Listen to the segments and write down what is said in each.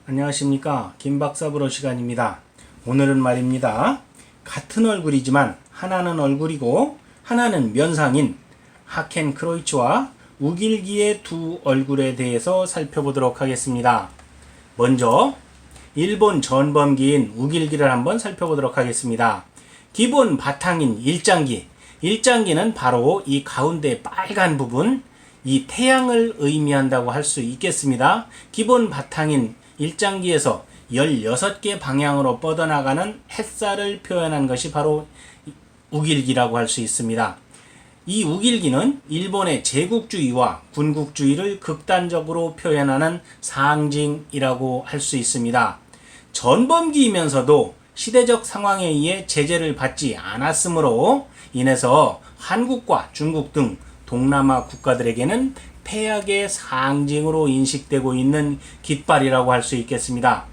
안녕하십니까, 김박사브로 시간입니다. 오늘은 말입니다, 같은 얼굴이지만 하나는 얼굴이고 하나는 면상인 하켄 크로이츠와 우길기의 두 얼굴에 대해서 살펴보도록 하겠습니다. 먼저 일본 전범기인 우길기를 한번 살펴보도록 하겠습니다. 기본 바탕인 일장기는 바로 이 가운데 빨간 부분, 이 태양을 의미한다고 할 수 있겠습니다. 기본 바탕인 일장기에서 16개 방향으로 뻗어나가는 햇살을 표현한 것이 바로 우길기라고 할 수 있습니다. 이 우길기는 일본의 제국주의와 군국주의를 극단적으로 표현하는 상징이라고 할 수 있습니다. 전범기이면서도 시대적 상황에 의해 제재를 받지 않았으므로 인해서 한국과 중국 등 동남아 국가들에게는 폐악의 상징으로 인식되고 있는 깃발이라고 할 수 있겠습니다.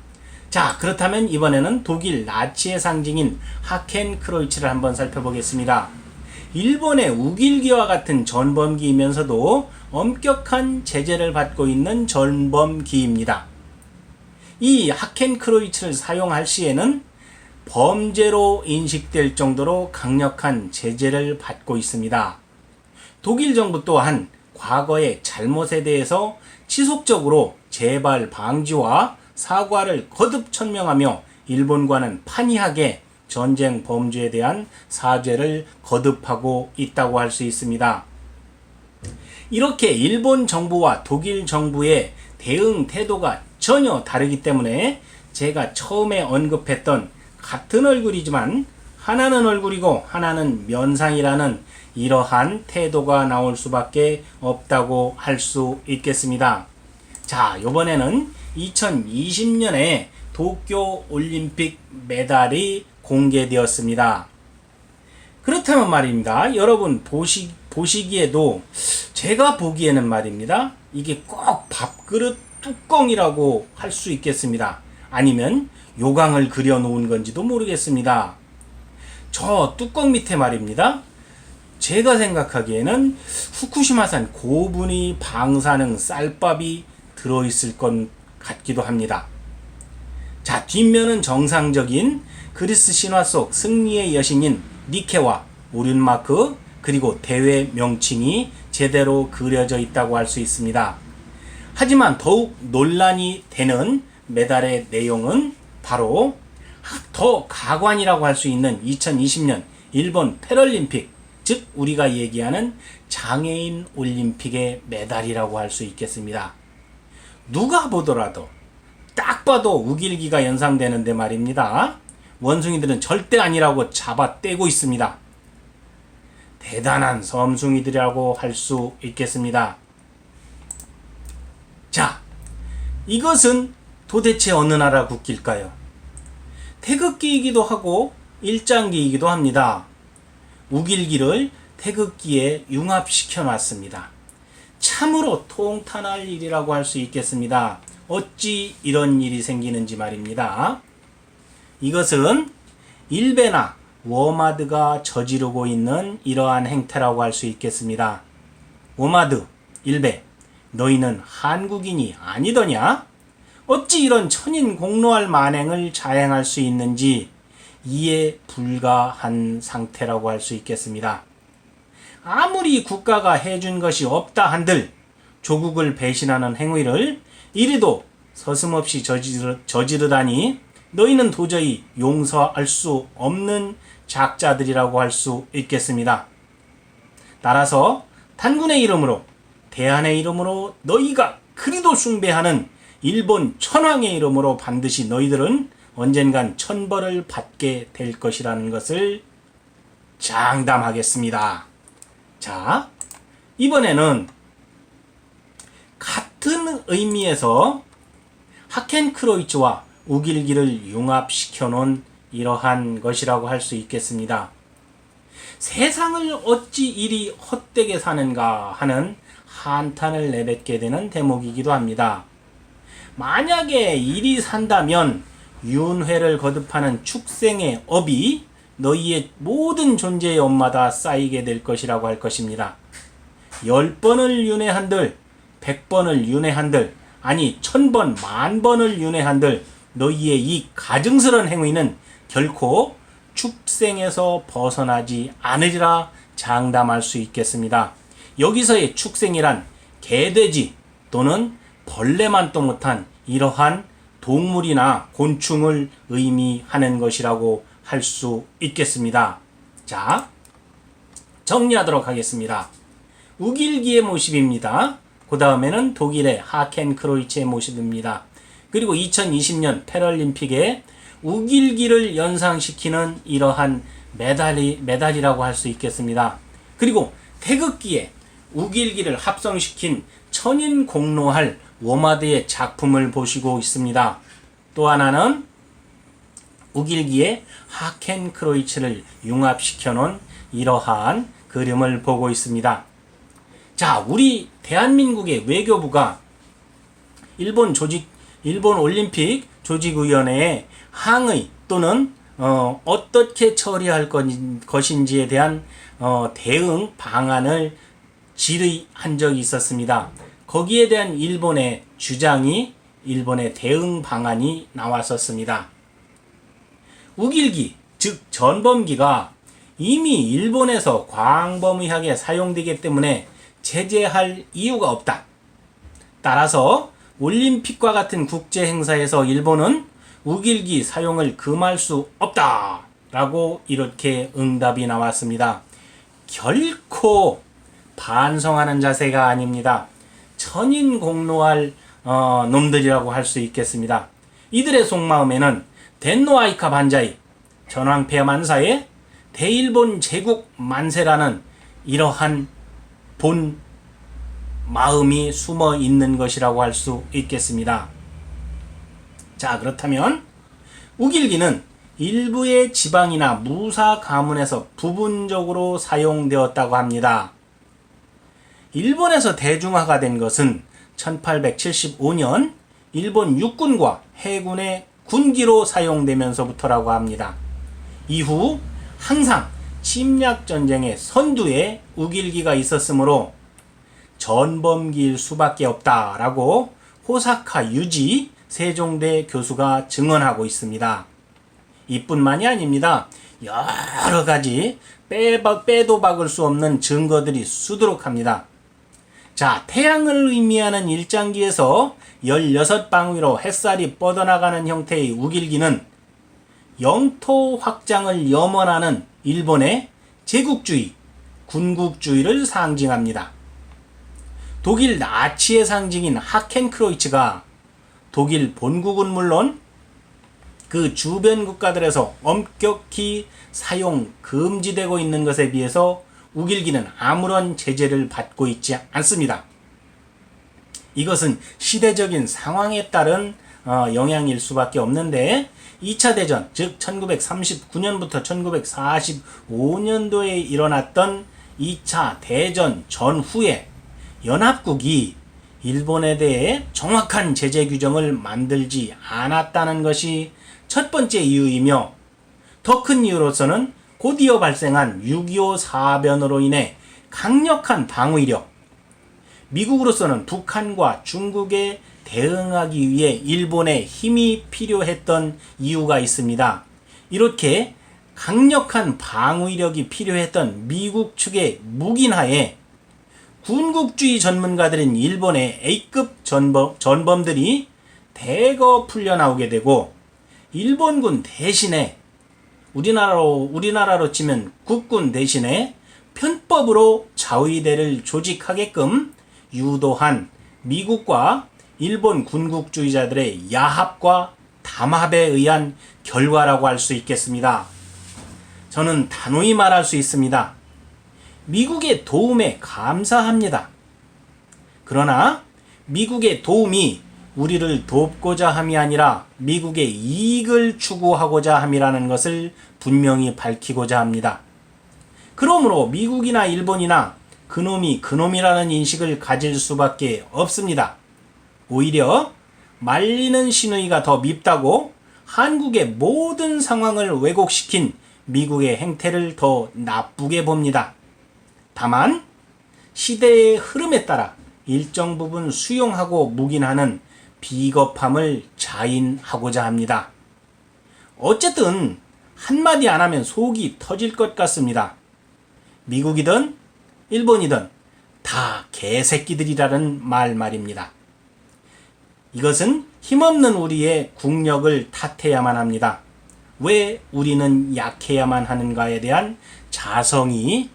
자, 그렇다면 이번에는 독일 나치의 상징인 하켄 크로이츠를 한번 살펴보겠습니다. 일본의 우길기와 같은 전범기이면서도 엄격한 제재를 받고 있는 전범기입니다. 이 하켄 크로이츠를 사용할 시에는 범죄로 인식될 정도로 강력한 제재를 받고 있습니다. 독일 정부 또한 과거의 잘못에 대해서 지속적으로 재발 방지와 사과를 거듭 천명하며 일본과는 판이하게 전쟁 범죄에 대한 사죄를 거듭하고 있다고 할 수 있습니다. 이렇게 일본 정부와 독일 정부의 대응 태도가 전혀 다르기 때문에 제가 처음에 언급했던 같은 얼굴이지만 하나는 얼굴이고 하나는 면상이라는 이러한 태도가 나올 수밖에 없다고 할 수 있겠습니다. 자, 이번에는 2020년에 도쿄 올림픽 메달이 공개되었습니다. 그렇다면 말입니다, 여러분 보시기에도 제가 보기에는 말입니다, 이게 꼭 밥그릇 뚜껑이라고 할 수 있겠습니다. 아니면 요강을 그려 놓은 건지도 모르겠습니다. 저 뚜껑 밑에 말입니다, 제가 생각하기에는 후쿠시마산 고분위 방사능 쌀밥이 들어있을 것 같기도 합니다. 자, 뒷면은 정상적인 그리스 신화 속 승리의 여신인 니케와 오륜마크, 그리고 대회 명칭이 제대로 그려져 있다고 할 수 있습니다. 하지만 더욱 논란이 되는 메달의 내용은 바로 더 가관이라고 할 수 있는 2020년 일본 패럴림픽, 즉 우리가 얘기하는 장애인 올림픽의 메달이라고 할 수 있겠습니다. 누가 보더라도 딱 봐도 우길기가 연상되는데 말입니다, 원숭이들은 절대 아니라고 잡아떼고 있습니다. 대단한 섬숭이들이라고 할 수 있겠습니다. 자, 이것은 도대체 어느 나라 국기일까요? 태극기이기도 하고 일장기이기도 합니다. 우길기를 태극기에 융합시켜 놨습니다. 참으로 통탄할 일이라고 할 수 있겠습니다. 어찌 이런 일이 생기는지 말입니다. 이것은 일베나 워마드가 저지르고 있는 이러한 행태라고 할 수 있겠습니다. 워마드, 일베, 너희는 한국인이 아니더냐? 어찌 이런 천인 공로할 만행을 자행할 수 있는지 이해 불가한 상태라고 할 수 있겠습니다. 아무리 국가가 해준 것이 없다 한들 조국을 배신하는 행위를 이리도 서슴없이 저지르다니 너희는 도저히 용서할 수 없는 작자들이라고 할 수 있겠습니다. 따라서 단군의 이름으로, 대한의 이름으로, 너희가 그리도 숭배하는 일본 천황의 이름으로 반드시 너희들은 언젠간 천벌을 받게 될 것이라는 것을 장담하겠습니다. 자, 이번에는 같은 의미에서 하켄 크로이츠와 우길기를 융합시켜 놓은 이러한 것이라고 할 수 있겠습니다. 세상을 어찌 이리 헛되게 사는가 하는 한탄을 내뱉게 되는 대목이기도 합니다. 만약에 이리 산다면 윤회를 거듭하는 축생의 업이 너희의 모든 존재의 업마다 쌓이게 될 것이라고 할 것입니다. 10번을 윤회한들, 100번을 윤회한들 아니 1000번 만번을 윤회한들 너희의 이 가증스런 행위는 결코 축생에서 벗어나지 않으리라 장담할 수 있겠습니다. 여기서의 축생이란 개돼지 또는 벌레만도 못한 이러한 동물이나 곤충을 의미하는 것이라고 할 수 있겠습니다. 자, 정리하도록 하겠습니다. 우길기의 모습입니다. 그 다음에는 독일의 하켄크로이츠의 모습입니다. 그리고 2020년 패럴림픽에 우길기를 연상시키는 이러한 메달이라고 할 수 있겠습니다. 그리고 태극기에 우길기를 합성시킨 천인공노할 워마드의 작품을 보시고 있습니다. 또 하나는 우길기에 하켄크로이츠를 융합시켜 놓은 이러한 그림을 보고 있습니다. 자, 우리 대한민국의 외교부가 일본 올림픽 조직위원회에 항의 또는 어떻게 처리할 것인지에 대한 대응 방안을 질의한 적이 있었습니다. 거기에 대한 일본의 주장이 일본의 대응 방안이 나왔었습니다. 우길기, 즉 전범기가 이미 일본에서 광범위하게 사용되기 때문에 제재할 이유가 없다. 따라서 올림픽과 같은 국제 행사에서 일본은 우길기 사용을 금할 수 없다. 라고 이렇게 응답이 나왔습니다. 결코 반성하는 자세가 아닙니다. 천인공노할 놈들이라고 할 수 있겠습니다. 이들의 속마음에는 덴노아이카 반자이, 전황폐 만사의 대일본 제국 만세라는 이러한 본 마음이 숨어 있는 것이라고 할 수 있겠습니다. 자, 그렇다면 우길기는 일부의 지방이나 무사 가문에서 부분적으로 사용되었다고 합니다. 일본에서 대중화가 된 것은 1875년 일본 육군과 해군의 군기로 사용되면서부터라고 합니다. 이후 항상 침략전쟁의 선두에 우길기가 있었으므로 전범기일 수밖에 없다라고 호사카 유지 세종대 교수가 증언하고 있습니다. 이뿐만이 아닙니다. 여러 가지 빼도 박을 수 없는 증거들이 수두룩합니다. 자, 태양을 의미하는 일장기에서 16방위로 햇살이 뻗어나가는 형태의 우길기는 영토 확장을 염원하는 일본의 제국주의, 군국주의를 상징합니다. 독일 나치의 상징인 하켄크로이츠가 독일 본국은 물론 그 주변 국가들에서 엄격히 사용 금지되고 있는 것에 비해서 우길기는 아무런 제재를 받고 있지 않습니다. 이것은 시대적인 상황에 따른 영향일 수밖에 없는데 2차 대전, 즉 1939년부터 1945년도에 일어났던 2차 대전 전후에 연합국이 일본에 대해 정확한 제재 규정을 만들지 않았다는 것이 첫 번째 이유이며, 더 큰 이유로서는 곧이어 발생한 6.25 사변으로 인해 강력한 방위력, 미국으로서는 북한과 중국에 대응하기 위해 일본의 힘이 필요했던 이유가 있습니다. 이렇게 강력한 방위력이 필요했던 미국 측의 묵인하에 군국주의 전문가들인 일본의 A급 전범들이 대거 풀려나오게 되고, 일본군 대신에 우리나라로 치면 국군 대신에 편법으로 자위대를 조직하게끔 유도한 미국과 일본 군국주의자들의 야합과 담합에 의한 결과라고 할 수 있겠습니다. 저는 단호히 말할 수 있습니다. 미국의 도움에 감사합니다. 그러나 미국의 도움이 우리를 돕고자 함이 아니라 미국의 이익을 추구하고자 함이라는 것을 분명히 밝히고자 합니다. 그러므로 미국이나 일본이나 그놈이 그놈이라는 인식을 가질 수밖에 없습니다. 오히려 말리는 시누이가 더 밉다고 한국의 모든 상황을 왜곡시킨 미국의 행태를 더 나쁘게 봅니다. 다만 시대의 흐름에 따라 일정 부분 수용하고 묵인하는 비겁함을 자인하고자 합니다. 어쨌든 한마디 안 하면 속이 터질 것 같습니다. 미국이든 일본이든 다 개새끼들이라는 말입니다. 이것은 힘없는 우리의 국력을 탓해야만 합니다. 왜 우리는 약해야만 하는가에 대한 자성이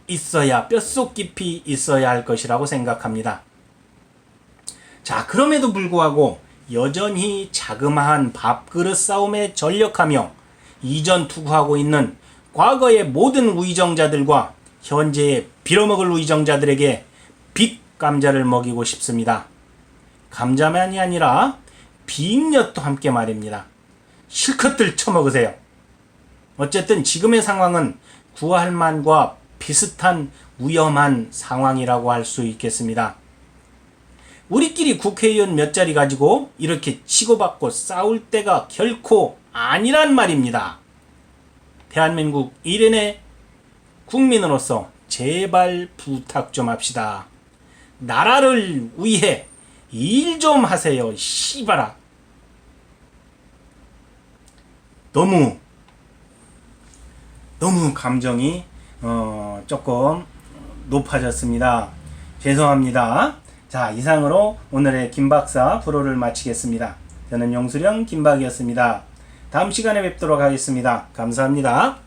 있어야, 뼛속 깊이 있어야 할 것이라고 생각합니다. 자, 그럼에도 불구하고 여전히 자그마한 밥그릇 싸움에 전력하며 이전투구하고 있는 과거의 모든 우의정자들과 현재의 빌어먹을 우의정자들에게 빅감자를 먹이고 싶습니다. 감자만이 아니라 빅엿도 함께 말입니다. 실컷들 처먹으세요. 어쨌든 지금의 상황은 구할만과 비슷한 위험한 상황이라고 할 수 있겠습니다. 우리끼리 국회의원 몇 자리 가지고 이렇게 치고받고 싸울 때가 결코 아니란 말입니다. 대한민국 일인의 국민으로서 제발 부탁 좀 합시다. 나라를 위해 일 좀 하세요. 씨발아. 너무 감정이 조금 높아졌습니다. 죄송합니다. 자, 이상으로 오늘의 김박사 프로를 마치겠습니다. 저는 용수령 김박이었습니다. 다음 시간에 뵙도록 하겠습니다. 감사합니다.